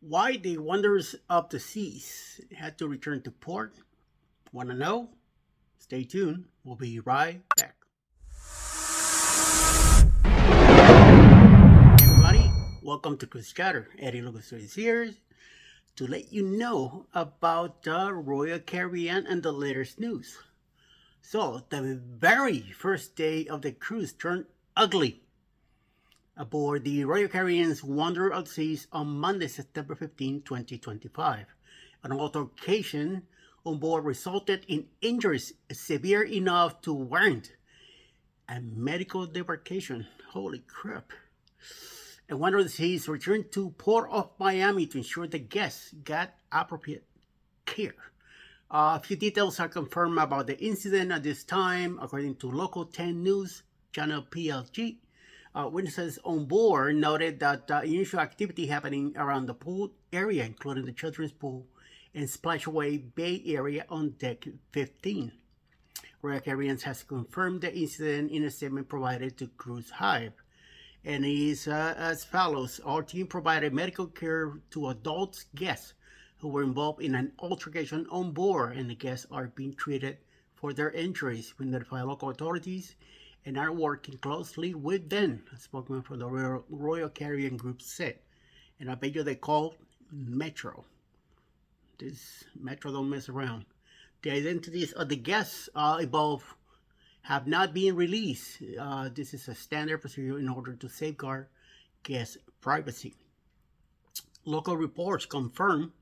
Why the Wanderers of the Seas had to return to port? Want to know? Stay tuned. We'll be right back. Everybody, welcome to Cruise Chatter. Eddie Lucas is here to let you know about the Royal Caribbean and the latest news. So, the very first day of the cruise turned ugly aboard the Royal Caribbean's Wanderer of the Seas on Monday, September 15, 2025. An altercation on board resulted in injuries severe enough to warrant a medical debarkation. Holy crap. And Wanderer of the Seas returned to Port of Miami to ensure the guests got appropriate care. A few details are confirmed about the incident at this time, according to Local 10 News channel PLG. Witnesses on board noted that unusual activity happening around the pool area, including the children's pool and Splashaway Bay area on deck 15. Royal Caribbean has confirmed the incident in a statement provided to Cruise Hive, and it is as follows. Our team provided medical care to adult guests who were involved in an altercation on board, and the guests are being treated for their injuries. We notify local authorities and are working closely with them, a spokesman from the Royal Caribbean Group said. And I bet you they call Metro. This Metro don't mess around. The identities of the guests involved have not been released. This is a standard procedure in order to safeguard guest privacy. Local reports confirm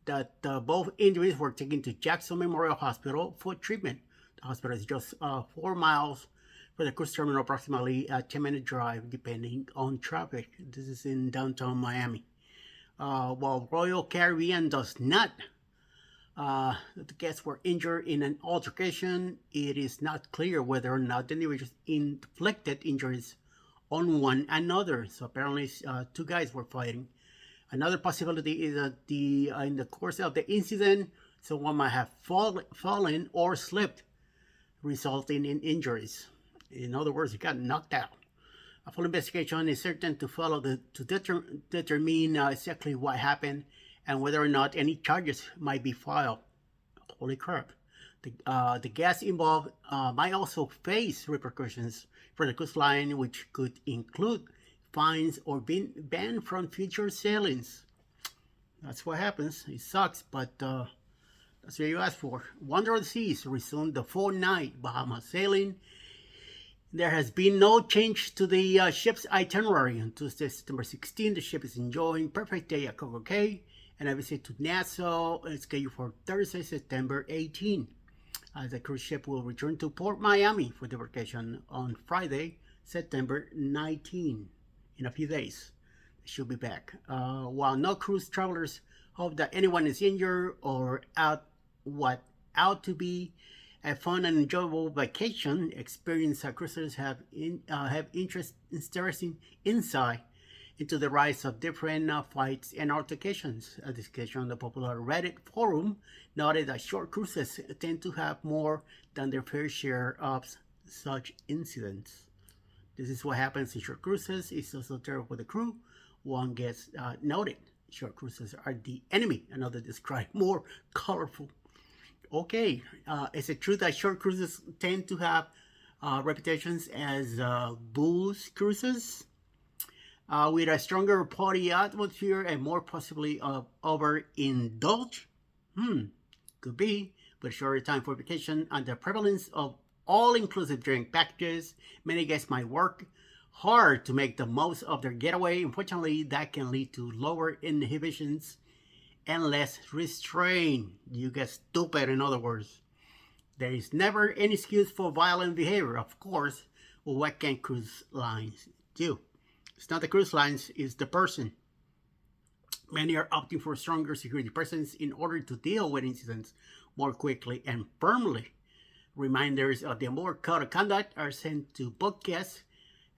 that both injuries were taken to Jackson Memorial Hospital for treatment. The hospital is just 4 miles for the cruise terminal, approximately a 10-minute drive depending on traffic. This is in downtown Miami. While Royal Caribbean does not, the guests were injured in an altercation, it is not clear whether or not the individuals inflicted injuries on one another. So apparently two guys were fighting. Another possibility is that in the course of the incident, someone might have fallen or slipped, resulting in injuries. In other words, he got knocked out. A full investigation is certain to follow to determine exactly what happened and whether or not any charges might be filed. Holy crap. The guests involved might also face repercussions for the cruise line, which could include fines or being banned from future sailings. That's what happens. It sucks, but that's what you asked for. Wanderer of the Seas resumed the 4-night Bahamas sailing. There has been no change to the ship's itinerary. On Tuesday, September 16, the ship is enjoying perfect day at Coco Cay, and a visit to Nassau is scheduled for Thursday, September 18. The cruise ship will return to Port Miami for debarkation on Friday, September 19. In a few days, they should be back. While no cruise travelers hope that anyone is injured or out to be a fun and enjoyable vacation, experienced cruisers have interesting insight into the rise of different fights and altercations. A discussion on the popular Reddit forum noted that short cruises tend to have more than their fair share of such incidents. This is what happens in short cruises. It's also terrible for the crew. One gets noted. Short cruises are the enemy. Another described more colorful. Okay, is it true that short cruises tend to have reputations as booze cruises? With a stronger party atmosphere and more possibly overindulge? Could be, but shorter time for vacation and the prevalence of all-inclusive drink packages, many guests might work hard to make the most of their getaway. Unfortunately, that can lead to lower inhibitions and less restraint. You get stupid, in other words. There is never any excuse for violent behavior, of course. Well, what can cruise lines do? It's not the cruise lines, it's the person. Many are opting for stronger security presence in order to deal with incidents more quickly and firmly. Reminders of the more code of conduct are sent to both guests,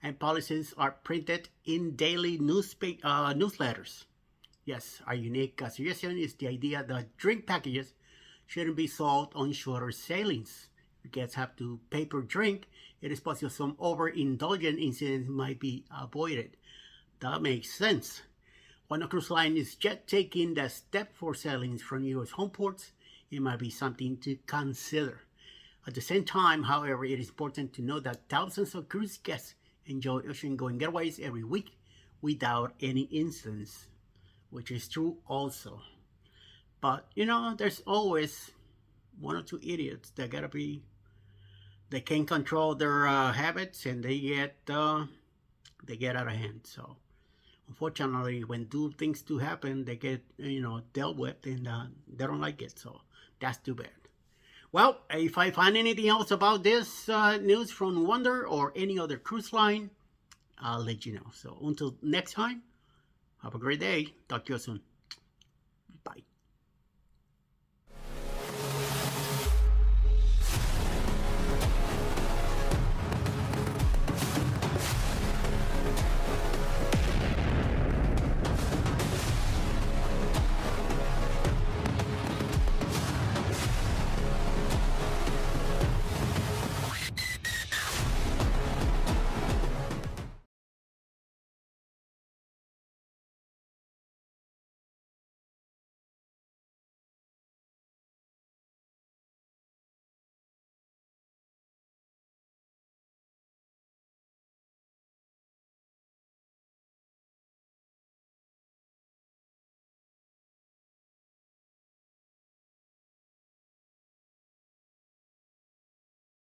and policies are printed in daily newsletters. Yes, our unique suggestion is the idea that drink packages shouldn't be sold on shorter sailings. If guests have to pay per drink, it is possible some overindulgent incidents might be avoided. That makes sense. When a cruise line is just taking that step for sailings from U.S. home ports, it might be something to consider. At the same time, however, it is important to know that thousands of cruise guests enjoy ocean-going getaways every week without any incidents, which is true also. But there's always one or two idiots that they can't control their habits, and they get out of hand. So unfortunately, when things do happen, they get dealt with, and they don't like it. So that's too bad. Well, if I find anything else about this news from Wonder or any other cruise line, I'll let you know. So until next time, have a great day. Talk to you soon.